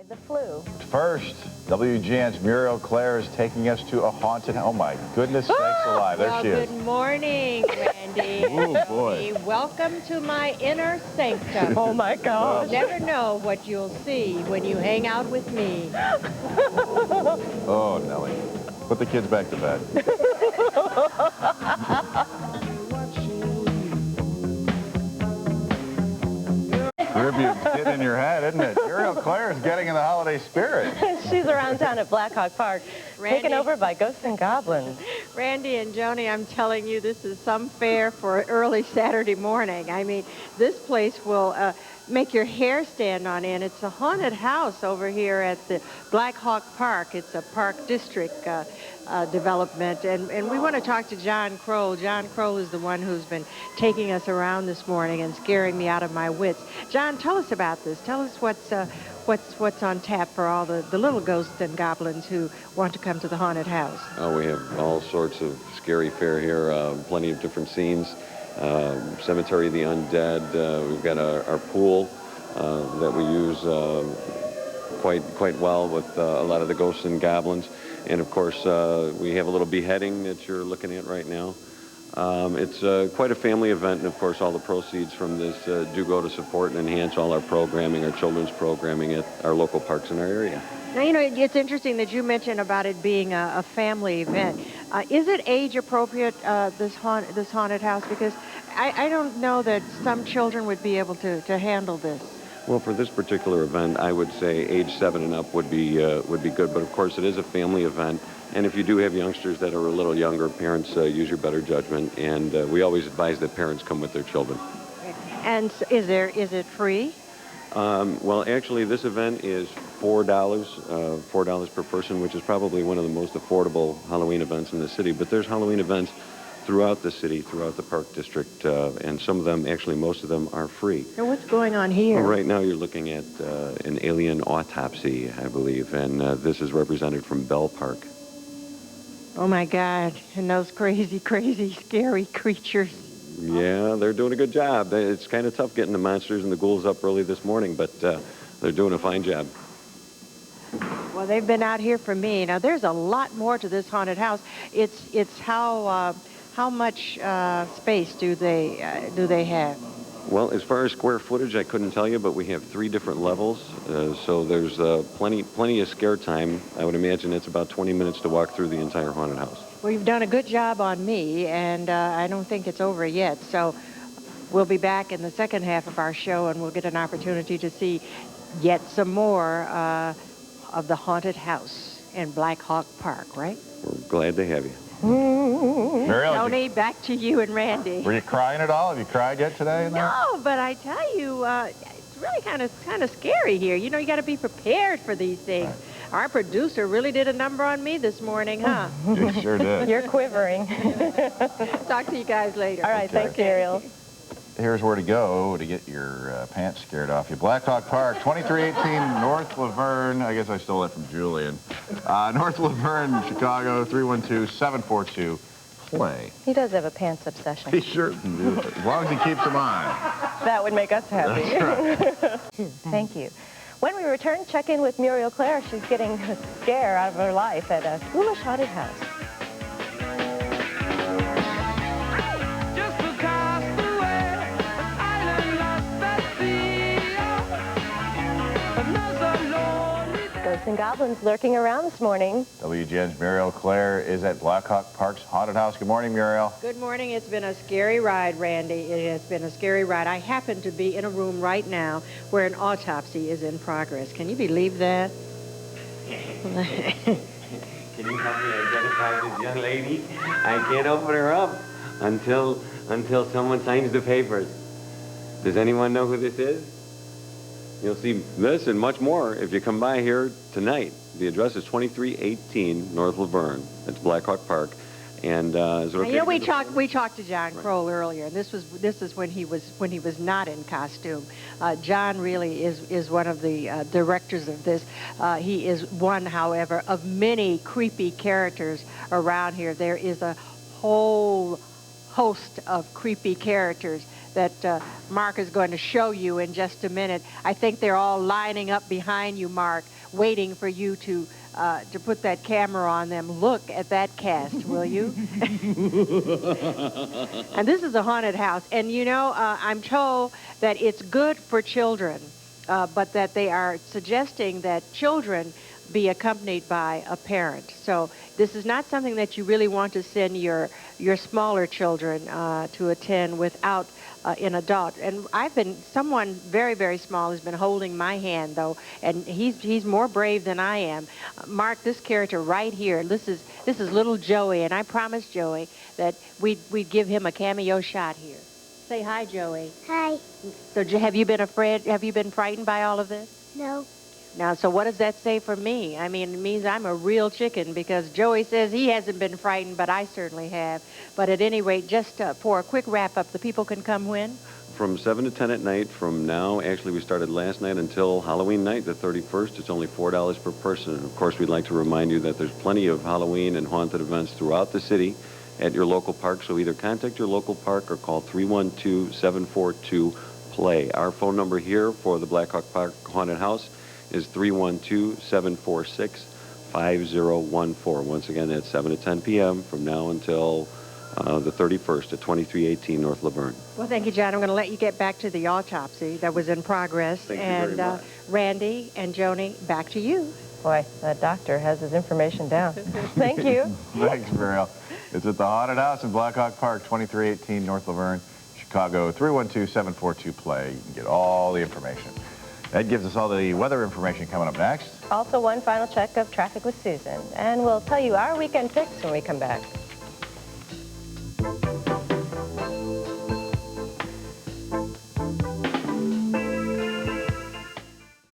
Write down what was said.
The flu. First, WGN's Muriel Claire is taking us to a haunted... Oh, my goodness sakes alive. There she is. Good morning, Randy. Oh, boy. Welcome to my inner sanctum. Oh, my gosh. You never know what you'll see when you hang out with me. Oh, Nellie. Put the kids back to bed. Tribute's getting in your head, isn't it? Muriel Claire is getting in the holiday spirit. She's around town at Blackhawk Park, taken over by ghosts and goblins. Randy and Joni, I'm telling you, this is some fare for early Saturday morning. I mean, this place will make your hair stand on end. It's a haunted house over here at the Blackhawk Park. It's a park district development, and we want to talk to John Kroll. John Kroll is the one who's been taking us around this morning and scaring me out of my wits. John, tell us about this. Tell us what's on tap for all the little ghosts and goblins who want to come to the haunted house. We have all sorts of scary fare here, plenty of different scenes. Cemetery of the Undead. We've got our pool that we use quite well with a lot of the ghosts and goblins. And of course, we have a little beheading that you're looking at right now. It's quite a family event, and of course, all the proceeds from this do go to support and enhance all our programming, our children's programming at our local parks in our area. Now, you know, it's interesting that you mentioned about it being a family event. Is it age appropriate, this haunted house? Because I don't know that some children would be able to handle this. Well, for this particular event, I would say age 7 and up would be good. But of course, it is a family event, and if you do have youngsters that are a little younger, parents use your better judgment. And we always advise that parents come with their children. And is it free? Well, actually, this event is $4 per person, which is probably one of the most affordable Halloween events in the city. But there's Halloween events throughout the city, throughout the park district, and some of them, actually most of them, are free. And what's going on here? Well, right now you're looking at an alien autopsy, I believe, and this is represented from Bell Park. Oh, my God. And those crazy, crazy, scary creatures. Yeah, they're doing a good job. It's kind of tough getting the monsters and the ghouls up early this morning, but they're doing a fine job. Well, they've been out here for me. Now, there's a lot more to this haunted house. It's how much space do they have? Well, as far as square footage, I couldn't tell you, but we have 3 different levels, so there's plenty of scare time. I would imagine it's about 20 minutes to walk through the entire haunted house. Well, you've done a good job on me, and I don't think it's over yet. So we'll be back in the second half of our show, and we'll get an opportunity to see yet some more of the haunted house in Blackhawk Park, right? We're glad to have you. Muriel, Tony, back to you and Randy. were you crying at all? Have you cried yet today? No, but I tell you, it's really kind of scary here. You know, you got to be prepared for these things. Our producer really did a number on me this morning, huh? You sure did. You're quivering. Talk to you guys later. All right, thanks, Muriel. Here's where to go to get your pants scared off you. Blackhawk Park, 2318 North Laverne. I guess I stole that from Julian. North Laverne, Chicago, 312-742-PLAY. He does have a pants obsession. He sure can do it, as long as he keeps them on. That would make us happy. That's right. Thank you. When we return, check in with Muriel Claire. She's getting a scare out of her life at a foolish haunted house. Ghosts and goblins lurking around this morning. WGN's Muriel Claire is at Blackhawk Park's haunted house. Good morning, Muriel. Good morning. It's been a scary ride, Randy. It has been a scary ride. I happen to be in a room right now where an autopsy is in progress. Can you believe that? Can you help me identify this young lady? I can't open her up until someone signs the papers. Does anyone know who this is? You'll see this and much more if you come by here tonight. The address is 2318 North Laverne. It's Blackhawk Park. And is it okay? You know, we talked to John Kroll earlier. This is when he was not in costume. John really is one of the directors of this. He is one, however, of many creepy characters around here. There is a whole host of creepy characters that Mark is going to show you in just a minute. I think they're all lining up behind you, Mark, waiting for you to put that camera on them. Look at that cast, will you? And this is a haunted house. And, you know, I'm told that it's good for children, but that they are suggesting that children be accompanied by a parent. So this is not something that you really want to send your smaller children to attend without an adult. And someone very, very small has been holding my hand, though, and he's more brave than I am. Mark, this character right here, this is little Joey, and I promised Joey that we'd give him a cameo shot here. Say hi, Joey. Hi. So have you been afraid? Have you been frightened by all of this? No. Now, so what does that say for me? I mean, it means I'm a real chicken, because Joey says he hasn't been frightened, but I certainly have. But at any rate, just for a quick wrap-up, the people can come when? From 7 to 10 at night from now. Actually, we started last night until Halloween night, the 31st. It's only $4 per person. And, of course, we'd like to remind you that there's plenty of Halloween and haunted events throughout the city at your local park. So either contact your local park or call 312-742-PLAY. Our phone number here for the Blackhawk Park Haunted House is 312-746-5014. Once again, that's 7 to 10 p.m. from now until the 31st at 2318 North Laverne. Well, thank you, John. I'm going to let you get back to the autopsy that was in progress. Thank you very much. Randy and Joni, back to you. Boy, that doctor has his information down. Thank you. Thanks, Muriel. It's at the Haunted House in Blackhawk Park, 2318 North Laverne, Chicago. 312-742-PLAY. You can get all the information. That gives us all the weather information coming up next. Also, one final check of traffic with Susan. And we'll tell you our weekend picks when we come back.